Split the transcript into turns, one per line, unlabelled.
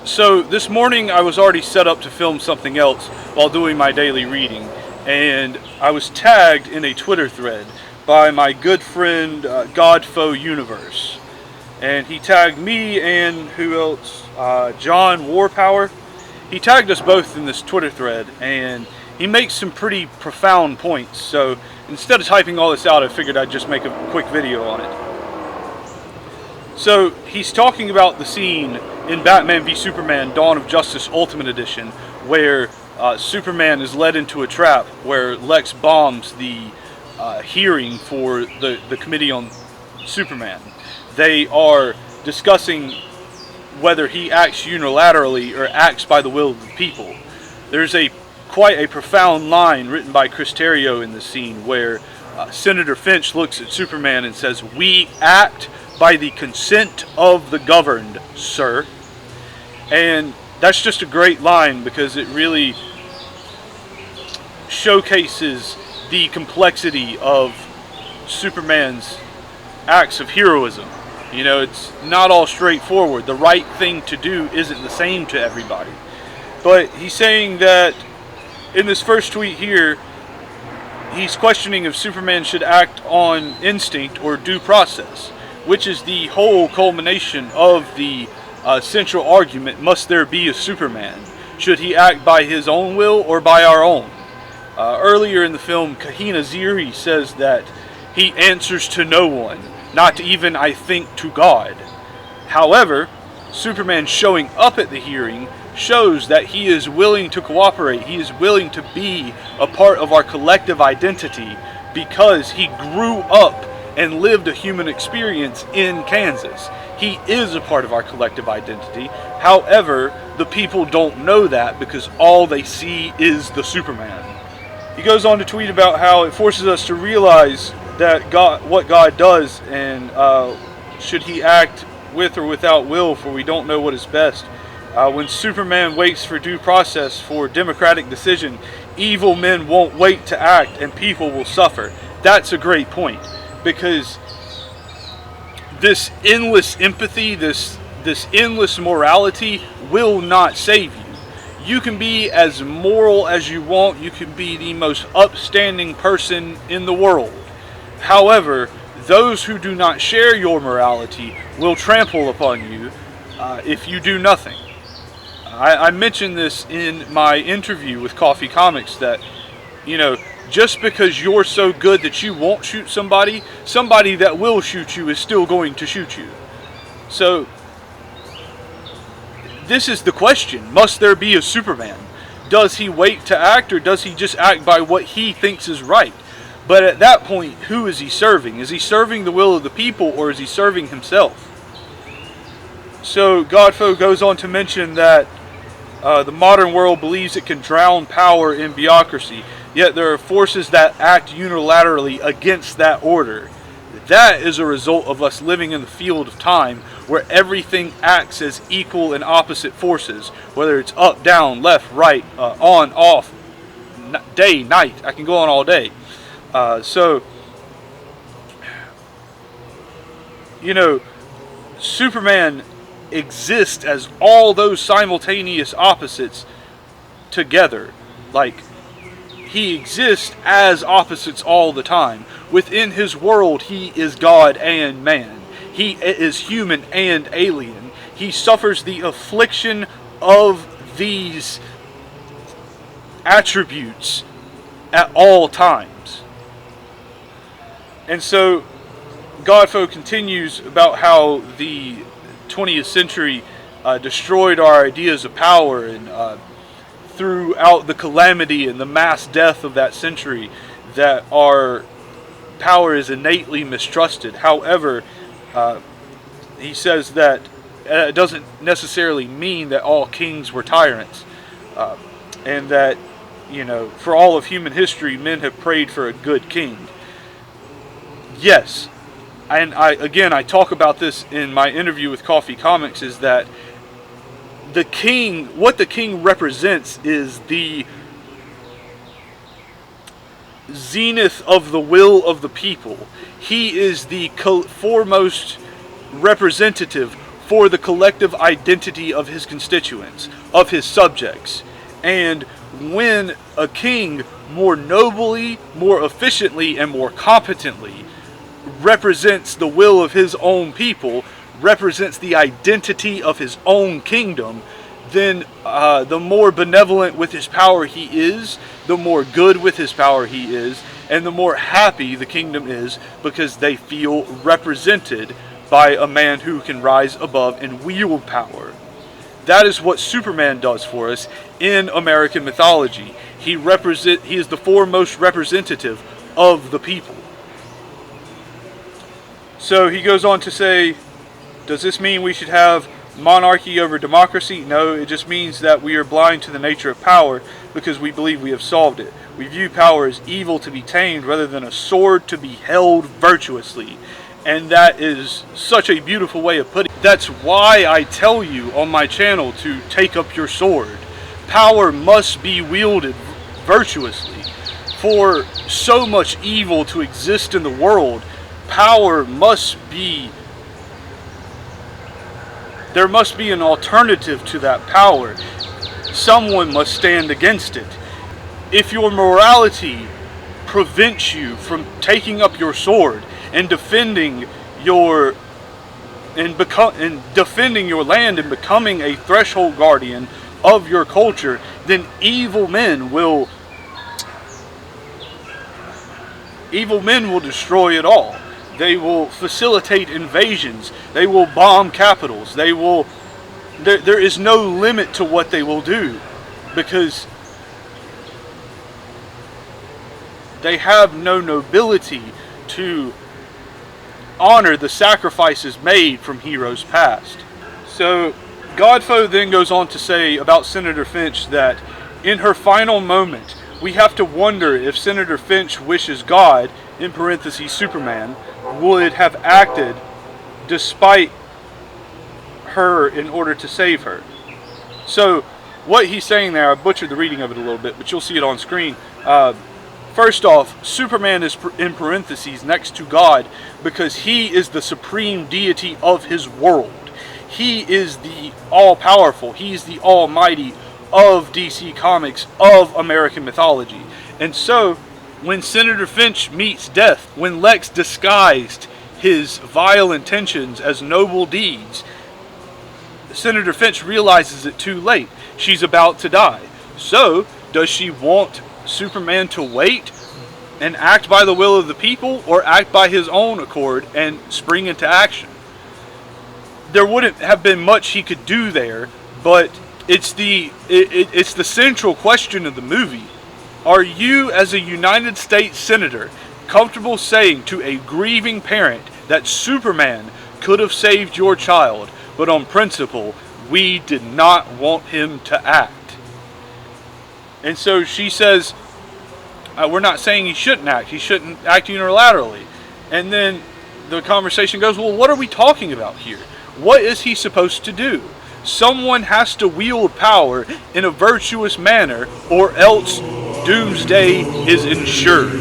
So this morning I was already set up to film something else while doing my daily reading, and I was tagged in a Twitter thread by my good friend Godfoe Universe, and he tagged me and who else? John Warpower. He tagged us both in this Twitter thread, and he makes some pretty profound points. So instead of typing all this out, I figured I'd just make a quick video on it. So he's talking about the scene in Batman v Superman Dawn of Justice Ultimate Edition where Superman is led into a trap where Lex bombs the hearing for the Committee on Superman. They are discussing whether he acts unilaterally or acts by the will of the people. There's quite a profound line written by Chris Terrio in the scene where Senator Finch looks at Superman and says, "We act by the consent of the governed, sir." And that's just a great line because it really showcases the complexity of Superman's acts of heroism. You know, it's not all straightforward. The right thing to do isn't the same to everybody. But he's saying that in this first tweet here, he's questioning if Superman should act on instinct or due process, which is the whole culmination of the central argument, must there be a Superman? Should he act by his own will or by our own? Earlier in the film, Kahina Ziri says that he answers to no one, not even, I think, to God. However, Superman showing up at the hearing shows that he is willing to cooperate. He is willing to be a part of our collective identity because he grew up and lived a human experience in Kansas. He is a part of our collective identity. However, the people don't know that because all they see is the Superman. He goes on to tweet about how it forces us to realize that what God does, and should he act with or without will, for we don't know what is best. When Superman waits for due process for democratic decision, evil men won't wait to act and people will suffer. That's a great point, because this endless empathy, this endless morality will not save you. You can be as moral as you want, you can be the most upstanding person in the world. However, those who do not share your morality will trample upon you if you do nothing. I mentioned this in my interview with Coffee Comics that, you know, just because you're so good that you won't shoot somebody that will shoot you is still going to shoot you. So, this is the question. Must there be a Superman? Does he wait to act, or does he just act by what he thinks is right? But at that point, who is he serving? Is he serving the will of the people, or is he serving himself? So Godfoe goes on to mention that the modern world believes it can drown power in bureaucracy, yet there are forces that act unilaterally against that order. That is a result of us living in the field of time where everything acts as equal and opposite forces, whether it's up, down, left, right, on, off, day, night. I can go on all day. So, you know, Superman exists as all those simultaneous opposites together. Like, he exists as opposites all the time. Within his world, he is God and man. He is human and alien. He suffers the affliction of these attributes at all times. And so Godfoe continues about how the 20th century destroyed our ideas of power, and throughout the calamity and the mass death of that century, that our power is innately mistrusted. However, he says that it doesn't necessarily mean that all kings were tyrants, and that, you know, for all of human history, men have prayed for a good king. Yes, and I talk about this in my interview with Coffee Comics, is that the king, what the king represents is the zenith of the will of the people. He is the foremost representative for the collective identity of his constituents, of his subjects. And when a king more nobly, more efficiently, and more competently represents the will of his own people, represents the identity of his own kingdom, then the more benevolent with his power he is, the more good with his power he is, and the more happy the kingdom is, because they feel represented by a man who can rise above and wield power. That is what Superman does for us in American mythology. He is the foremost representative of the people. So he goes on to say, does this mean we should have monarchy over democracy? No, it just means that we are blind to the nature of power because we believe we have solved it. We view power as evil to be tamed rather than a sword to be held virtuously. And that is such a beautiful way of putting it. That's why I tell you on my channel to take up your sword. Power must be wielded virtuously. For so much evil to exist in the world, power must be... There must be an alternative to that power. Someone must stand against it. If your morality prevents you from taking up your sword and defending your defending your land and becoming a threshold guardian of your culture, then evil men will destroy it all. They will facilitate invasions. They will bomb capitals. There is no limit to what they will do, because they have no nobility to honor the sacrifices made from heroes past. So Godfoe then goes on to say about Senator Finch that in her final moment, we have to wonder if Senator Finch wishes God, in parentheses Superman, would have acted despite her in order to save her. So what he's saying there, I butchered the reading of it a little bit, but you'll see it on screen. First off, Superman is in parentheses next to God because he is the supreme deity of his world. He is the all-powerful. He's the almighty of DC Comics, of American mythology. And so, when Senator Finch meets death, when Lex disguised his vile intentions as noble deeds, Senator Finch realizes it too late. She's about to die. So, does she want Superman to wait and act by the will of the people, or act by his own accord and spring into action? There wouldn't have been much he could do there, but it's the central question of the movie. Are you, as a United States Senator, comfortable saying to a grieving parent that Superman could have saved your child, but on principle, we did not want him to act? And so she says, we're not saying he shouldn't act. He shouldn't act unilaterally. And then the conversation goes, well, what are we talking about here? What is he supposed to do? Someone has to wield power in a virtuous manner, or else Doomsday is ensured.